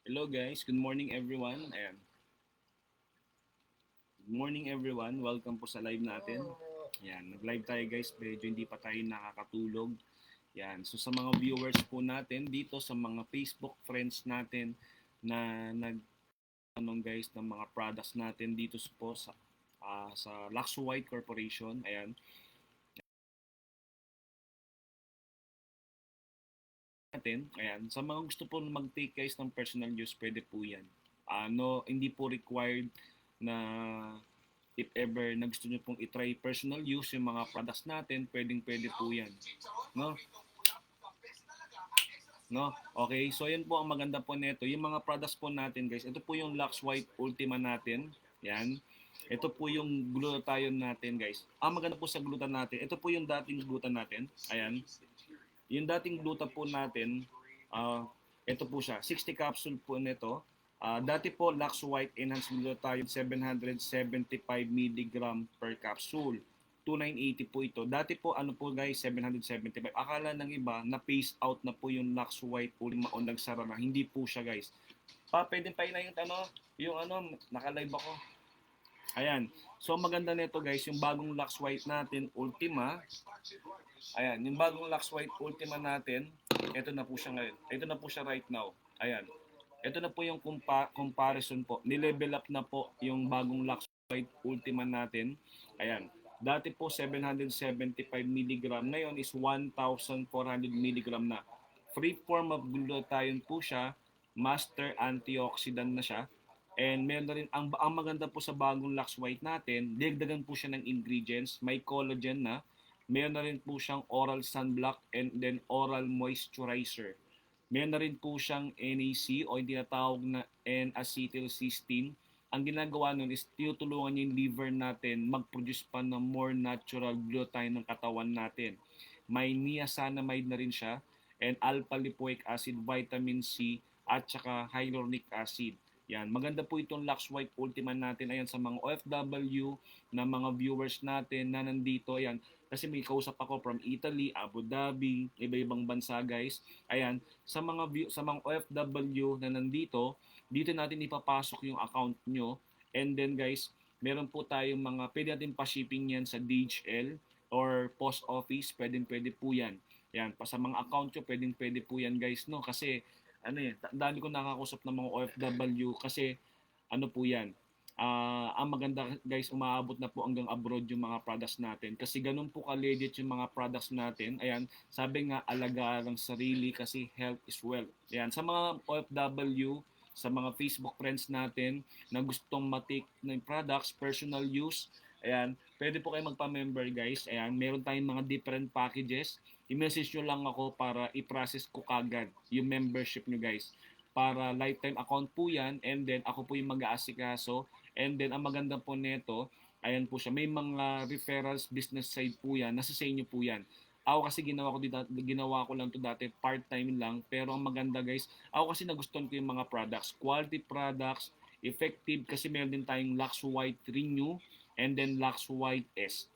Hello guys, good morning everyone. Ayan. Good morning everyone. Welcome po sa live natin. Ayan, nag-live tayo guys, medyo hindi pa tayo nakakatulog. Ayan, so sa mga viewers po natin dito sa mga Facebook friends natin na nagtanong guys ng mga products natin dito po sa Lux White Corporation. Ayan, ayan, sa mga gusto po mag-take guys ng personal use, pwede po 'yan. No, hindi po required na if ever na gusto nyo pong itry personal use yung mga products natin, pwedeng-pwede po yan. No? No? Okay, so yan po ang maganda po nito. Yung mga products po natin guys, ito po yung Lux White Ultima natin. Yan. Ito po yung glutathione natin guys. Ang maganda po sa glutan natin, ito po yung dating glutan natin. Ayan. Yung dating gluta po natin, ito po siya. 60 capsule po nito. Dati po Lux White Enhanced Glutathione 775 mg per capsule. 2980 po ito. Dati po ano po guys 775. Akala ng iba na phase out na po yung Lux White Ultima o nagsara na. Hindi po siya guys. Pwede pa yun yung naka-live ako. Ayan. So maganda nito guys, yung bagong Lux White natin Ultima. Ayan, yung bagong Lux White Ultima natin, ito na po siya ngayon. Ito na po siya right now. Ayan. Ito na po yung comparison po. Nilevel up na po yung bagong Lux White Ultima natin. Ayan. Dati po 775 mg, ngayon is 1,400 mg na. Free form of glutathione po siya, master antioxidant na siya. And meron na rin, ang maganda po sa bagong Lux White natin, dagdagan po siya ng ingredients, may collagen na, meron na rin po siyang oral sunblock and then oral moisturizer. Meron na rin po siyang NAC o yung tinatawag na N-acetylcysteine. Ang ginagawa nun is tinutulungan niya yung liver natin mag-produce pa ng more natural glutathione ng katawan natin. May niacinamide na rin siya and alpha-lipoic acid, vitamin C at saka hyaluronic acid. Yan, maganda po itong Lux White Ultima natin. Ayan, sa mga OFW na mga viewers natin na nandito. Ayan, kasi may kausap ako from Italy, Abu Dhabi, iba-ibang bansa guys. Ayan, sa mga OFW na nandito, dito natin ipapasok yung account nyo. And then guys, meron po tayong pwede natin pa-shipping yan sa DHL or post office, pwede po yan. Yan, pa sa mga account nyo, pwede po yan guys, no? Kasi dami ko nakakausap ng mga OFW kasi ano po yan, ang maganda guys, umaabot na po hanggang abroad yung mga products natin. Kasi ganun po ka-legit yung mga products natin. Ayan, sabi nga, alagaan ang sarili kasi health is wealth. Ayan, sa mga OFW, sa mga Facebook friends natin na gustong matik ng products, personal use, ayan, pwede po kayo magpa-member guys. Ayan, meron tayong mga different packages. I-message nyo lang ako para i-process ko kagad yung membership nyo guys. Para lifetime account po yan and then ako po yung mag-aasikaso. And then ang maganda po nito, ayan po siya, may mga referrals business side po yan, nasa sa inyo po yan. Ako kasi ginawa ko lang to dati, part-time lang. Pero ang maganda guys, ako kasi nagustuhan ko yung mga products, quality products, effective kasi meron din tayong Lux White Renew and then Lux White S.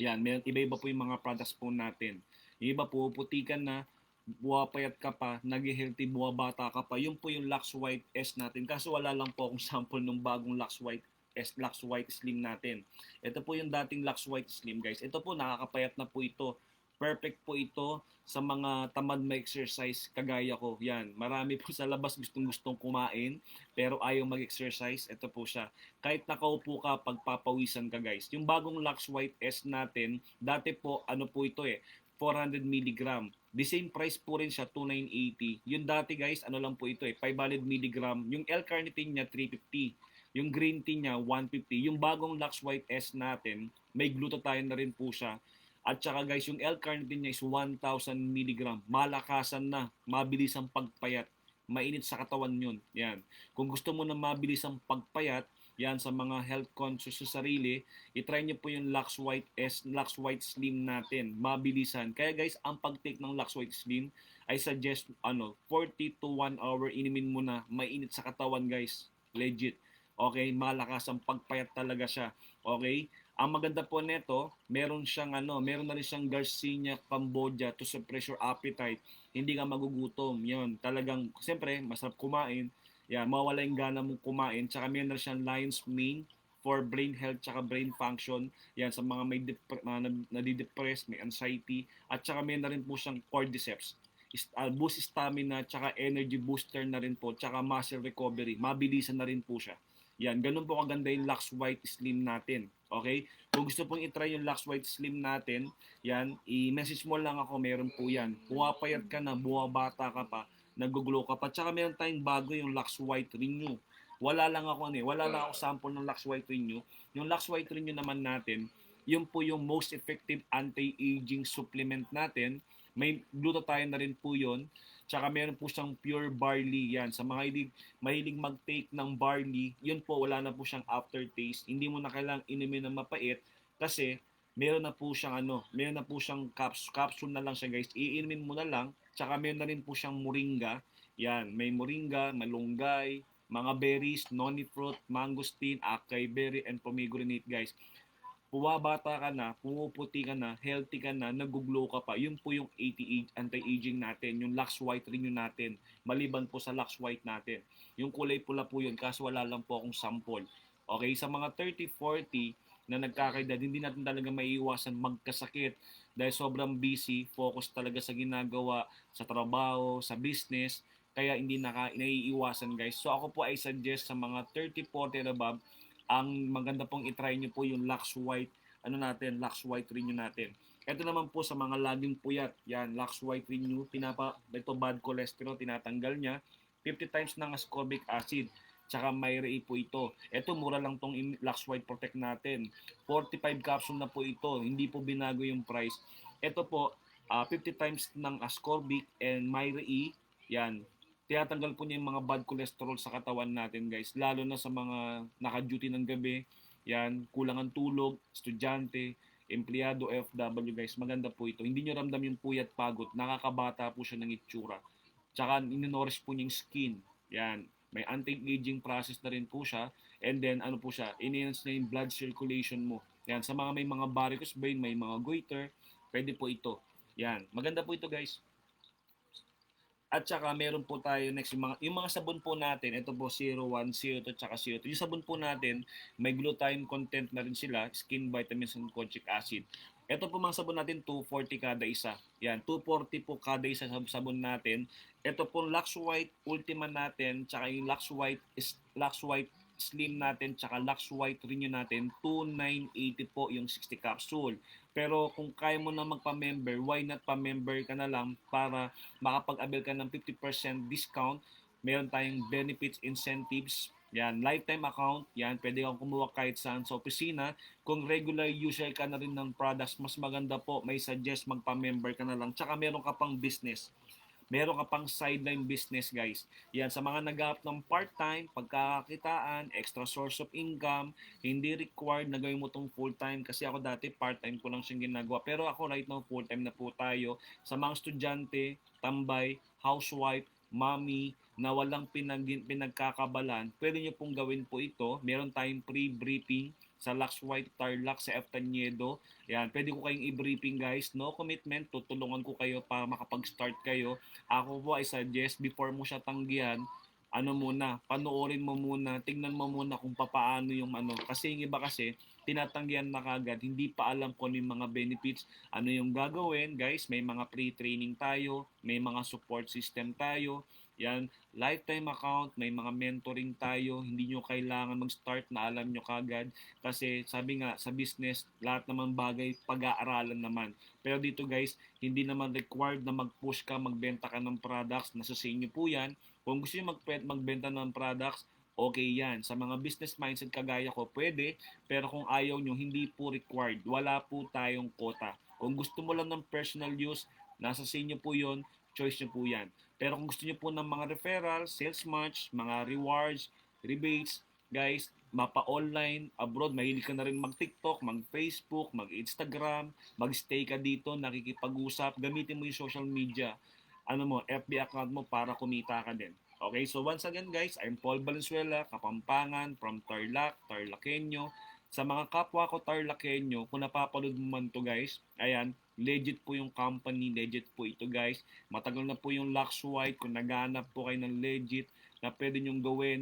Yan, iba-iba po yung mga products po natin. Yung iba po, putikan na, buwapayat ka pa, nag-healthy, buwabata ka pa. Yun po yung Lux White S natin. Kaso wala lang po akong sample ng bagong Lux White S, Lux White Slim natin. Ito po yung dating Lux White Slim, guys. Ito po, nakakapayat na po ito. Perfect po ito sa mga tamad mag-exercise kagaya ko. Yan, marami po sa labas gustong-gustong kumain pero ayaw mag-exercise. Ito po siya. Kahit nakaupo ka, pagpapawisan ka guys. Yung bagong Lux White S natin, dati po, ano po ito 400 mg. The same price po rin siya, 2,980. Yung dati guys, ano lang po ito 500 mg. Yung L-carnitine niya, 350. Yung green tea niya, 150. Yung bagong Lux White S natin, may glutathione na rin po siya. At saka guys, yung L-carnitine niya is 1,000 mg. Malakasan na, mabilis ang pagpayat. Mainit sa katawan yun. Yan. Kung gusto mo na mabilis ang pagpayat, yan sa mga health conscious sa sarili, i-try nyo po yung Lux White S, Lux White Slim natin. Mabilisan. Kaya guys, ang pag-take ng Lux White Slim, I suggest 40 to 1 hour inimin mo na. Mainit sa katawan guys. Legit. Okay, malakas ang pagpayat talaga siya. Okay? Ang maganda po nito, meron na rin siyang Garcinia Cambodia to suppress your appetite. Hindi ka magugutom. 'Yon, talagang siyempre masarap kumain. Yan, mawala yung gana mong kumain. Tsaka meron siyang lion's mane for brain health tsaka brain function. Yan, sa mga may nadidepress, may anxiety. At tsaka meron na rin po siyang cordyceps. Boost stamina, tsaka energy booster na rin po, tsaka muscle recovery. Mabilisan na rin po siya. Yan, ganun po kaganda yung Lux White Slim natin. Okay? Kung gusto pong itry yung Lux White Slim natin, yan, i-message mo lang ako, meron po yan. Pumapayat ka na, buwabata ka pa, nag-glow ka pa. Tsaka meron tayong bago yung Lux White Renew. Wala lang ako sample ng Lux White Renew. Yung Lux White Renew naman natin, yun po yung most effective anti-aging supplement natin. May glutathione na rin po yun. Tsaka meron po siyang pure barley yan. Sa mga mahilig mag-take ng barley, yun po, wala na po siyang aftertaste. Hindi mo na kailangang inumin ng mapait kasi meron na po siyang meron na po siyang capsule na lang siya guys. Iinumin mo na lang. Tsaka meron na rin po siyang moringa. Yan, may moringa, malunggay, mga berries, noni fruit, mangosteen, acai berry, and pomegranate guys. Bumabata ka na, pumuputi ka na, healthy ka na, nag-glow ka pa. Yun po yung anti-aging natin, yung Lux White Renew natin. Maliban po sa Lux White natin. Yung kulay pula po yun, kaso wala lang po akong sample. Okay, sa mga 30-40 na nagkakaedad, hindi natin talaga maiiwasan magkasakit dahil sobrang busy, focus talaga sa ginagawa, sa trabaho, sa business, kaya hindi naiiwasan guys. So ako po ay suggest sa mga 30-40 and above, ang maganda pong itry nyo po yung Lux White, Lux White Renew natin. Ito naman po sa mga laging puyat, yan, Lux White Renew, ito bad cholesterol, tinatanggal niya, 50 times ng ascorbic acid, tsaka Myre po ito. Ito, mura lang tong Lux White Protect natin. 45 capsule na po ito, hindi po binago yung price. Ito po, 50 times ng ascorbic and Myre, yan, tinatanggal po niya yung mga bad cholesterol sa katawan natin guys, lalo na sa mga naka-duty ng gabi, yan, kulang ang tulog, estudyante, empleyado, FW guys, maganda po ito. Hindi nyo ramdam yung puyat pagod, nakakabata po siya ng itsura. Tsaka ininourish po niya yung skin, yan, may anti-aging process na rin po siya, and then ano po siya, enhance na yung blood circulation mo. Yan, sa mga may mga varicose vein, may mga goiter, pwede po ito. Yan, maganda po ito guys. At saka meron po tayo next yung mga sabon po natin, ito po 01, 02, tsaka 02. Yung sabon po natin, may glutathione content na rin sila, skin vitamins and kojic acid. Ito po mga sabon natin, 240 kada isa. Yan, 240 po kada isa sa sabon natin. Ito po Lux White Ultima natin, tsaka yung Lux White Slim natin, tsaka Lux White Renew natin, 2,980 po yung 60 capsule. Pero kung kaya mo na magpa-member, why not pa-member ka na lang para makapag-avail ka ng 50% discount. Meron tayong benefits, incentives, yan, lifetime account, yan, pwede kang kumuha kahit saan sa opisina. Kung regular user ka na rin ng products, mas maganda po, may suggest magpa-member ka na lang. Tsaka meron ka pang business. Meron ka pang sideline business guys. Yan, sa mga nag-aap ng part-time, pagkakakitaan, extra source of income, hindi required na gawin mo itong full-time kasi ako dati part-time ko lang siyang ginagawa. Pero ako right now full-time na po tayo. Sa mga estudyante, tambay, housewife, mommy, na walang pinagkakabalan, pwede nyo pong gawin po ito. Meron tayong pre-briefing sa Lux White Tarlac sa F. Taniedo. Yan, pwede ko kayong i-briefing guys. No commitment, tutulungan ko kayo para makapag-start kayo. Ako po ay suggest before mo siya tanggihan, panoorin mo muna, tingnan mo muna kung paano yung Kasi yung iba kasi, tinatanggihan na kagad, hindi pa alam kung ano yung mga benefits, ano yung gagawin, guys, may mga pre-training tayo, may mga support system tayo, yan, lifetime account, may mga mentoring tayo, hindi nyo kailangan mag-start na alam nyo kagad, kasi sabi nga, sa business, lahat naman bagay, pag-aaralan naman. Pero dito guys, hindi naman required na mag-push ka, magbenta ka ng products, nasa sa inyo po yan. Kung gusto nyo magbenta ng products, okay yan. Sa mga business mindset kagaya ko, pwede. Pero kung ayaw nyo, hindi po required. Wala po tayong quota. Kung gusto mo lang ng personal use, nasa sa inyo po yun, choice nyo po yan. Pero kung gusto nyo po ng mga referrals, sales match, mga rewards, rebates, guys, mapa-online, abroad, mahilig ka na rin mag-TikTok, mag-Facebook, mag-Instagram, mag-stay ka dito, nakikipag-usap, gamitin mo yung social media, FB account mo para kumita ka din. Okay, so once again guys, I'm Paul Valenzuela, Kapampangan, from Tarlac, Tarlacenyo. Sa mga kapwa ko Tarlacenyo, kung napapanood mo man to guys, ayan, Legit po yung company, legit po ito guys. Matagal na po yung Lux White. Kung naghahanap po kayo ng legit na pwede nyong gawin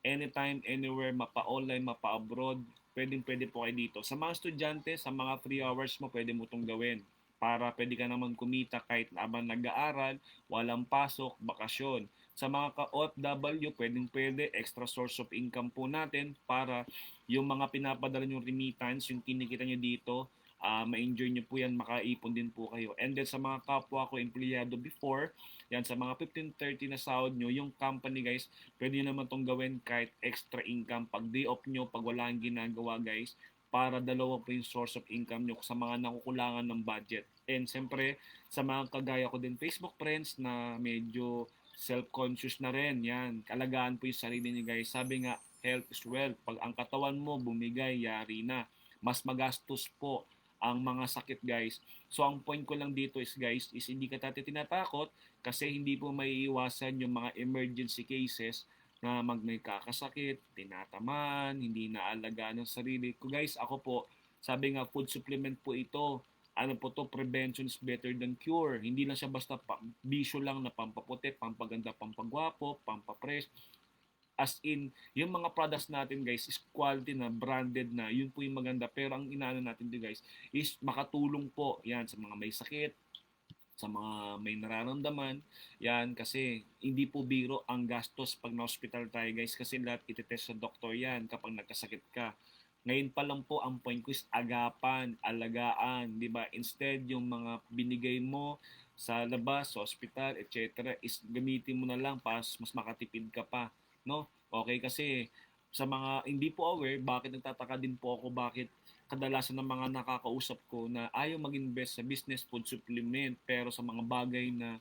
anytime, anywhere, mapa-online, mapa-abroad, pwede po kayo dito. Sa mga estudyante, sa mga 3 hours mo, pwede mo itong gawin para pwede ka naman kumita kahit habang nag-aaral, walang pasok, bakasyon. Sa mga ka-OFW, pwede extra source of income po natin para yung mga pinapadala yung remittance, yung kinikita nyo dito, ma-enjoy nyo po yan, makaipon din po kayo. And then sa mga kapwa ko empleyado before, yan sa mga 15-30 na sahod nyo, yung company guys, pwede nyo naman tong gawin kahit extra income. Pag day off nyo, pag wala ang ginagawa guys, para dalawa po yung source of income nyo sa mga nakukulangan ng budget. And siyempre, sa mga kagaya ko din Facebook friends na medyo self-conscious na rin, yan, kalagaan po yung sarili niyo guys. Sabi nga, health is wealth. Pag ang katawan mo bumigay, yari na. Mas magastos po ang mga sakit guys. So ang point ko lang dito is guys, is hindi ka tinatakot kasi hindi po maiiwasan yung mga emergency cases na may kakasakit, tinatamaan, hindi naalagaan ng sarili ko. Guys, ako po, sabi nga food supplement po ito. Ano po to, prevention is better than cure. Hindi lang siya basta bisyo lang na pampaputi, pampaganda, pampagwapo, pampapres. As in, yung mga products natin guys is quality na, branded na, yun po yung maganda. Pero ang inaano natin din guys is makatulong po yan sa mga may sakit, sa mga may nararamdaman. Yan, kasi hindi po biro ang gastos pag na-hospital tayo guys, kasi lahat itetest sa doktor yan kapag nagkasakit ka. Ngayon pa lang po ang point ko is agapan, alagaan, di ba? Instead yung mga binigay mo sa labas, sa hospital, etc. is gamitin mo na lang para mas makatipid ka pa, no? Okay, kasi sa mga hindi po aware, bakit nagtataka din po ako bakit kadalasan ng mga nakakausap ko na ayaw mag-invest sa business food supplement, pero sa mga bagay na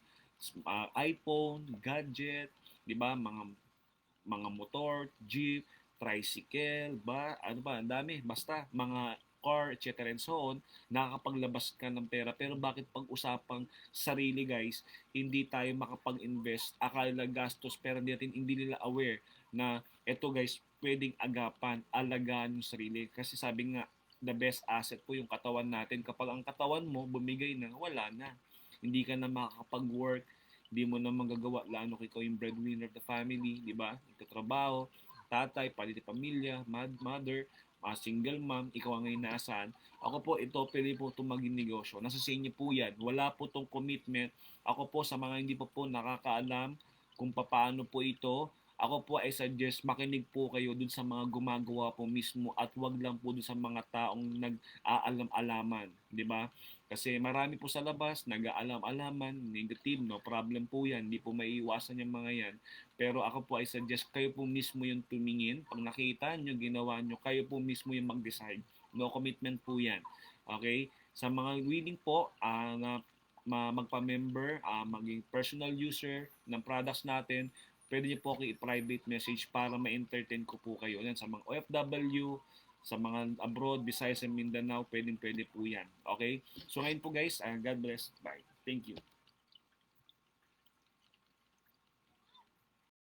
iPhone, gadget, 'di ba, mga motor, jeep, tricycle, ba, ano ba, ang dami, basta mga car, etc. and so on, nakakapaglabas ka ng pera. Pero bakit pag-usapang sarili guys, hindi tayo makapag-invest, akala gastos, pero hindi nila aware na eto guys, pwedeng agapan, alagaan yung sarili. Kasi sabi nga, the best asset po yung katawan natin. Kapag ang katawan mo bumigay na, wala na. Hindi ka na makakapag-work, hindi mo na magagawa, lalo kung ikaw yung breadwinner of the family, di ba? Nagtatrabaho, tatay, pati pamilya, mother, single mom, ikaw ang inaasahan. Ako po, ito, pwede po itong maging negosyo. Nasa sa inyo po yan. Wala po itong commitment. Ako po, sa mga hindi pa po nakakaalam kung paano po ito, ako po ay suggest makinig po kayo dun sa mga gumagawa po mismo at wag lang po dun sa mga taong nag-aalam-alaman, di ba? Kasi marami po sa labas, nag-aalam-alaman, negative, no problem po yan, hindi po maiiwasan yung mga yan. Pero ako po ay suggest kayo po mismo yung tumingin, pag nakita nyo, ginawa nyo, kayo po mismo yung mag-decide. No commitment po yan. Okay? Sa mga willing po na magpa-member, maging personal user ng products natin, pwede niyo po ako i-private message para ma-entertain ko po kayo. Yan, sa mga OFW, sa mga abroad, Visayas and Mindanao, pwede po yan. Okay? So ngayon po guys, God bless. Bye. Thank you.